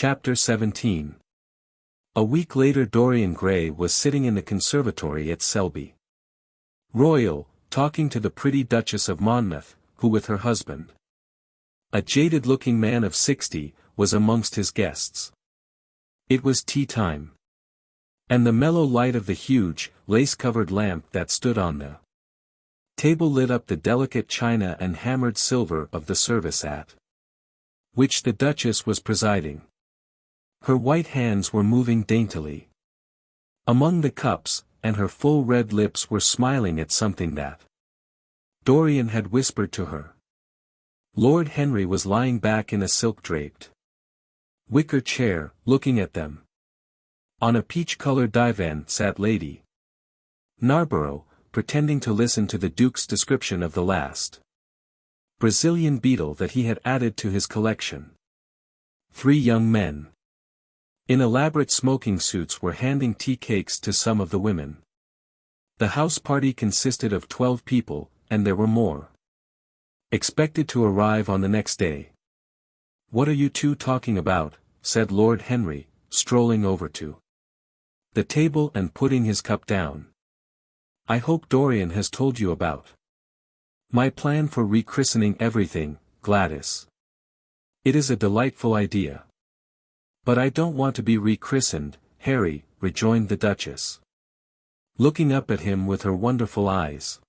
Chapter 17. A week later Dorian Gray was sitting in the conservatory at Selby. Royal, talking to the pretty Duchess of Monmouth, who with her husband, a jaded-looking man of 60, was amongst his guests. It was tea time. And the mellow light of the huge, lace-covered lamp that stood on the table lit up the delicate china and hammered silver of the service at which the Duchess was presiding. Her white hands were moving daintily among the cups, and her full red lips were smiling at something that Dorian had whispered to her. Lord Henry was lying back in a silk-draped wicker chair, looking at them. On a peach-colored divan sat Lady Narborough, pretending to listen to the Duke's description of the last Brazilian beetle that he had added to his collection. 3 young men in elaborate smoking suits were handing tea cakes to some of the women. The house party consisted of 12 people, and there were more expected to arrive on the next day. "What are you two talking about?" said Lord Henry, strolling over to the table and putting his cup down. "I hope Dorian has told you about my plan for rechristening everything, Gladys. It is a delightful idea." "But I don't want to be rechristened, Harry," rejoined the Duchess, looking up at him with her wonderful eyes.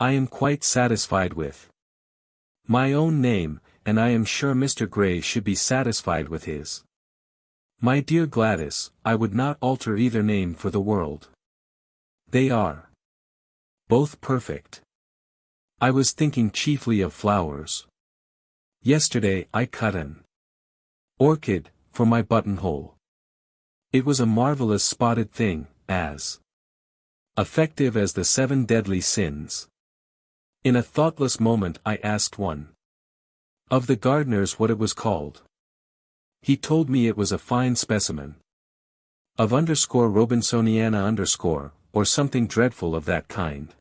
"I am quite satisfied with my own name, and I am sure Mr. Gray should be satisfied with his. My dear Gladys, I would not alter either name for the world. They are both perfect. I was thinking chiefly of flowers. Yesterday I cut an orchid for my buttonhole. It was a marvelous spotted thing, as effective as the 7 deadly sins. In a thoughtless moment I asked one of the gardeners what it was called. He told me it was a fine specimen of _Robinsoniana_ or something dreadful of that kind.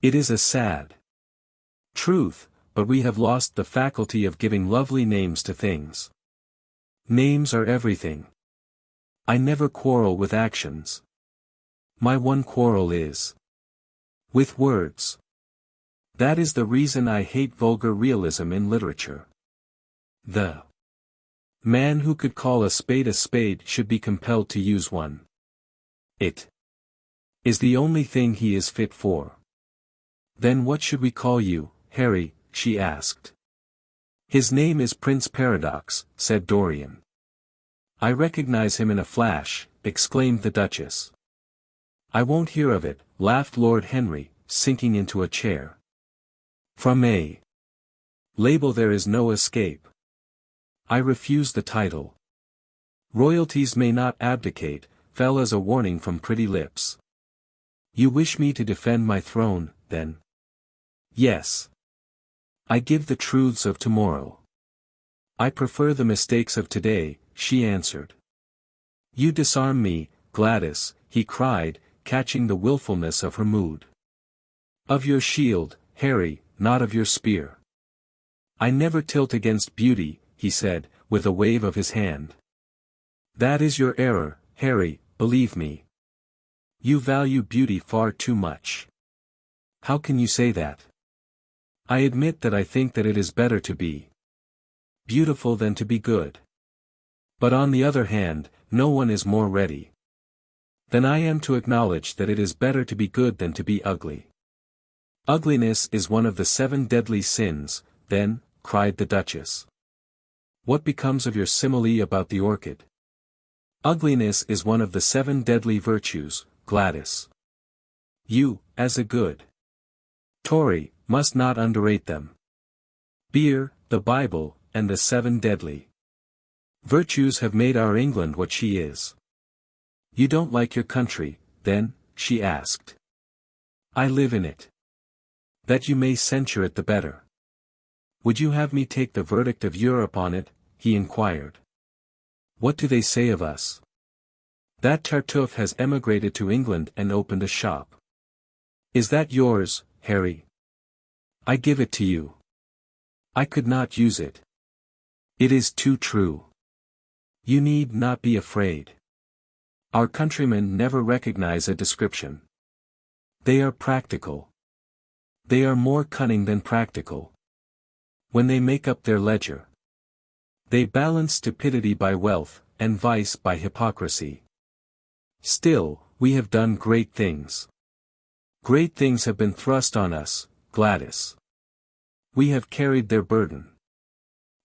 It is a sad truth, but we have lost the faculty of giving lovely names to things. Names are everything. I never quarrel with actions. My one quarrel is with words. That is the reason I hate vulgar realism in literature. The man who could call a spade should be compelled to use one. It is the only thing he is fit for." "Then what should we call you, Harry?" she asked. "His name is Prince Paradox," said Dorian. "I recognize him in a flash," exclaimed the Duchess. "I won't hear of it," laughed Lord Henry, sinking into a chair. "From a label there is no escape. I refuse the title." "Royalties may not abdicate," fell as a warning from pretty lips. "You wish me to defend my throne, then?" "Yes. I give the truths of tomorrow. I prefer the mistakes of today," she answered. "You disarm me, Gladys," he cried, catching the willfulness of her mood. "Of your shield, Harry, not of your spear." "I never tilt against beauty," he said, with a wave of his hand. "That is your error, Harry, believe me. You value beauty far too much." "How can you say that?" "I admit that I think that it is better to be beautiful than to be good. But on the other hand, no one is more ready than I am to acknowledge that it is better to be good than to be ugly." "Ugliness is one of the 7 deadly sins, then," cried the Duchess. "What becomes of your simile about the orchid?" "Ugliness is one of the 7 deadly virtues, Gladys. You, as a good Tory, must not underrate them. Beer, the Bible, and the 7 deadly virtues have made our England what she is." "You don't like your country, then?" she asked. "I live in it. That you may censure it the better." "Would you have me take the verdict of Europe on it?" he inquired. "What do they say of us?" "That Tartuffe has emigrated to England and opened a shop." "Is that yours, Harry?" "I give it to you. I could not use it. It is too true." You need not be afraid. Our countrymen never recognize a description. They are practical. They are more cunning than practical. When they make up their ledger, they balance stupidity by wealth, and vice by hypocrisy. Still, we have done great things. Great things have been thrust on us, Gladys. We have carried their burden.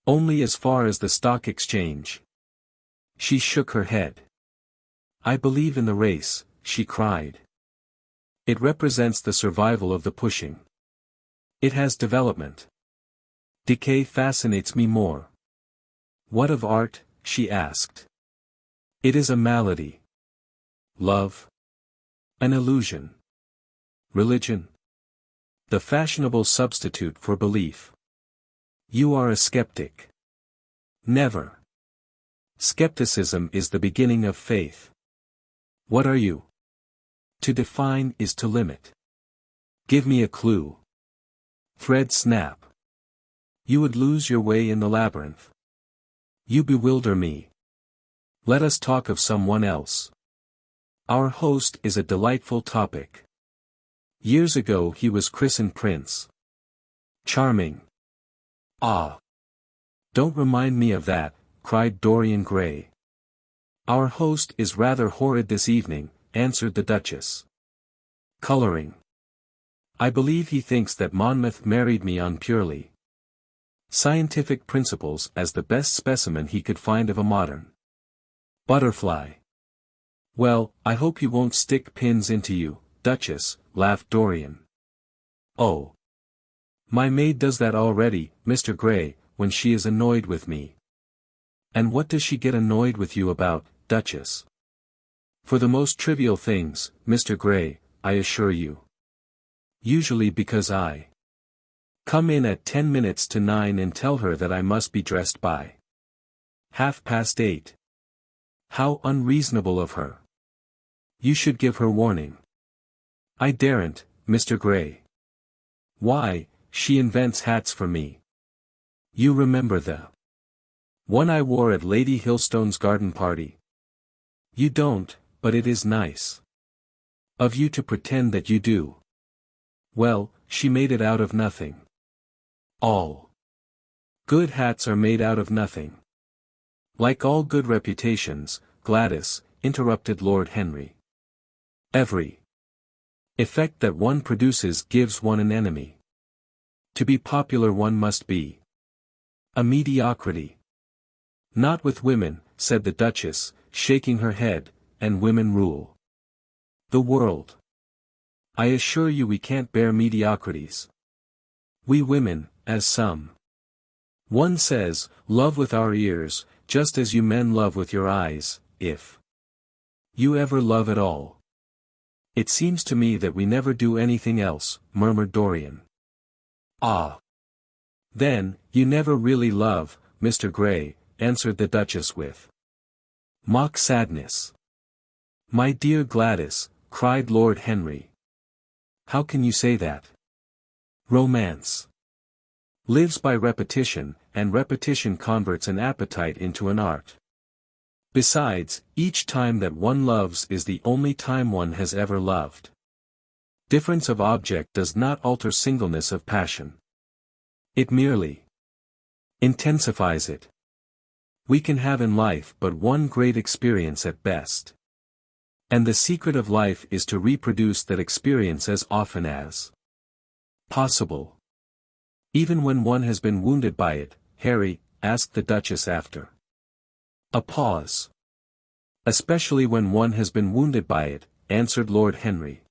Only as far as the stock exchange. She shook her head. I believe in the race, she cried. It represents the survival of the pushing. It has development. Decay fascinates me more. What of art? She asked. It is a malady. Love? An illusion. Religion? The fashionable substitute for belief. You are a skeptic. Never. Skepticism is the beginning of faith. What are you? To define is to limit. Give me a clue. Thread snap. You would lose your way in the labyrinth. You bewilder me. Let us talk of someone else. Our host is a delightful topic. Years ago he was christened Prince. Charming. Ah. Don't remind me of that, cried Dorian Gray. Our host is rather horrid this evening, answered the Duchess. Coloring. I believe he thinks that Monmouth married me on purely scientific principles as the best specimen he could find of a modern butterfly. Well, I hope he won't stick pins into you, Duchess, laughed Dorian. Oh. My maid does that already, Mr. Gray, when she is annoyed with me. And what does she get annoyed with you about, Duchess? For the most trivial things, Mr. Gray, I assure you. Usually because I come in at 10 minutes to 9 and tell her that I must be dressed by 8:30. How unreasonable of her. You should give her warning. I daren't, Mr. Gray. Why, she invents hats for me. You remember the one I wore at Lady Hilstone's garden party? You don't, but it is nice of you to pretend that you do. Well, she made it out of nothing. All good hats are made out of nothing. Like all good reputations, Gladys, interrupted Lord Henry. Every effect that one produces gives one an enemy. To be popular one must be a mediocrity. Not with women, said the Duchess, shaking her head, and women rule the world. I assure you we can't bear mediocrities. We women, as some one says, love with our ears, just as you men love with your eyes, if you ever love at all. It seems to me that we never do anything else, murmured Dorian. Ah. Then, you never really love, Mr. Gray, answered the Duchess with mock sadness. My dear Gladys, cried Lord Henry. How can you say that? Romance lives by repetition, and repetition converts an appetite into an art. Besides, each time that one loves is the only time one has ever loved. Difference of object does not alter singleness of passion. It merely intensifies it. We can have in life but one great experience at best. And the secret of life is to reproduce that experience as often as possible. Even when one has been wounded by it, Harry, asked the Duchess after a pause. Especially when one has been wounded by it, answered Lord Henry.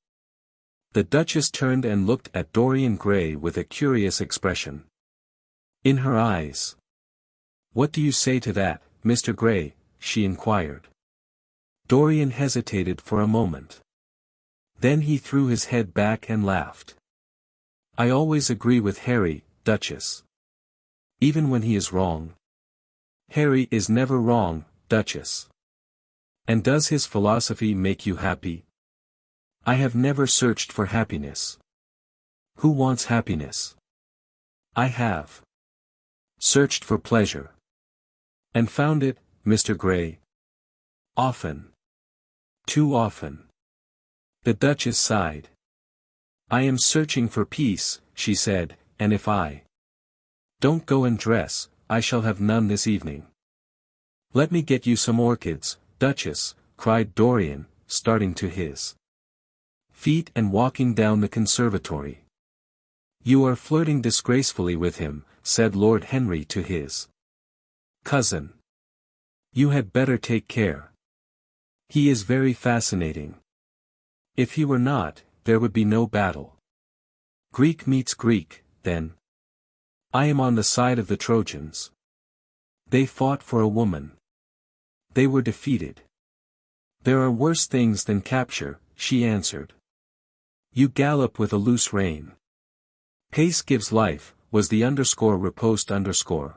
The Duchess turned and looked at Dorian Gray with a curious expression in her eyes. What do you say to that, Mr. Gray? She inquired. Dorian hesitated for a moment. Then he threw his head back and laughed. I always agree with Harry, Duchess. Even when he is wrong. Harry is never wrong, Duchess. And does his philosophy make you happy? I have never searched for happiness. Who wants happiness? I have searched for pleasure. And found it, Mr. Gray? Often. Too often. The Duchess sighed. I am searching for peace, she said, and if I don't go and dress, I shall have none this evening. Let me get you some orchids, Duchess, cried Dorian, starting to his feet and walking down the conservatory. You are flirting disgracefully with him, said Lord Henry to his cousin. You had better take care. He is very fascinating. If he were not, there would be no battle. Greek meets Greek, then. I am on the side of the Trojans. They fought for a woman. They were defeated. There are worse things than capture, she answered. You gallop with a loose rein. Pace gives life, was the _riposte _.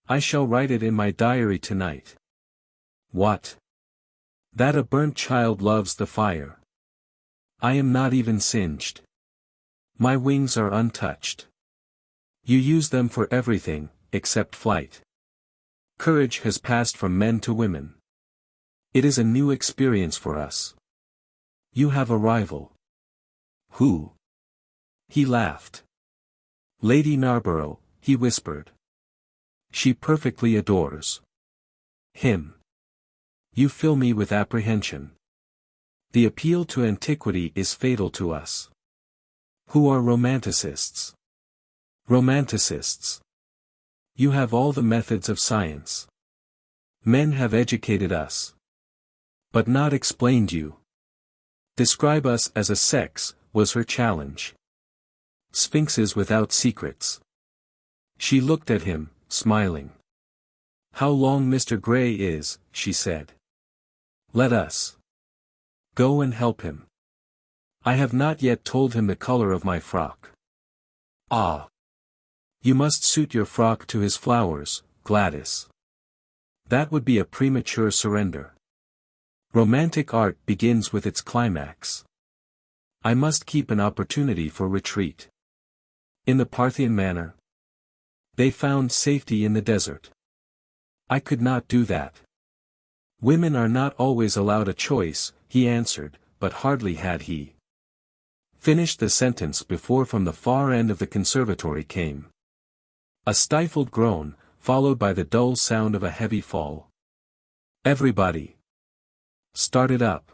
I shall write it in my diary tonight. What? That a burnt child loves the fire. I am not even singed. My wings are untouched. You use them for everything, except flight. Courage has passed from men to women. It is a new experience for us. You have a rival. Who? He laughed. Lady Narborough, he whispered. She perfectly adores him. You fill me with apprehension. The appeal to antiquity is fatal to us. Who are romanticists? Romanticists. You have all the methods of science. Men have educated us. But not explained you. Describe us as a sex, was her challenge. Sphinxes without secrets. She looked at him, smiling. How long Mr. Gray is, she said. Let us go and help him. I have not yet told him the color of my frock. Ah! You must suit your frock to his flowers, Gladys. That would be a premature surrender. Romantic art begins with its climax. I must keep an opportunity for retreat. In the Parthian manner. They found safety in the desert. I could not do that. Women are not always allowed a choice, he answered, but hardly had he finished the sentence before from the far end of the conservatory came a stifled groan, followed by the dull sound of a heavy fall. Everybody started up.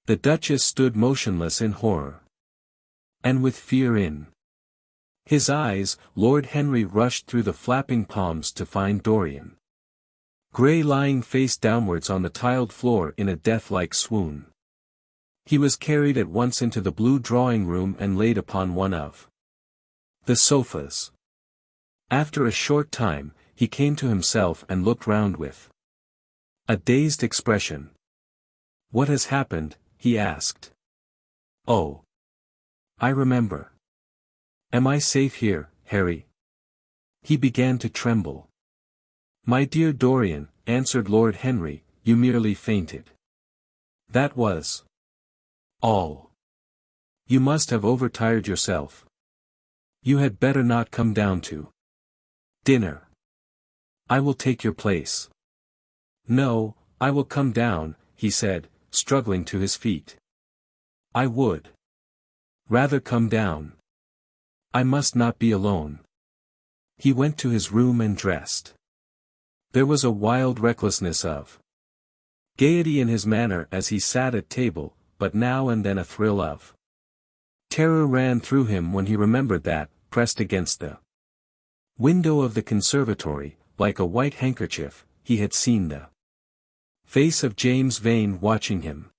The Duchess stood motionless in horror. And with fear in his eyes, Lord Henry rushed through the flapping palms to find Dorian Gray lying face downwards on the tiled floor in a death-like swoon. He was carried at once into the blue drawing-room and laid upon one of the sofas. After a short time, he came to himself and looked round with a dazed expression. What has happened? He asked. Oh! I remember. Am I safe here, Harry? He began to tremble. My dear Dorian, answered Lord Henry, you merely fainted. That was all. You must have overtired yourself. You had better not come down to dinner. I will take your place. No, I will come down, he said, struggling to his feet. I would rather come down. I must not be alone. He went to his room and dressed. There was a wild recklessness of gaiety in his manner as he sat at table, but now and then a thrill of terror ran through him when he remembered that, pressed against the window of the conservatory, like a white handkerchief, he had seen the face of James Vane watching him.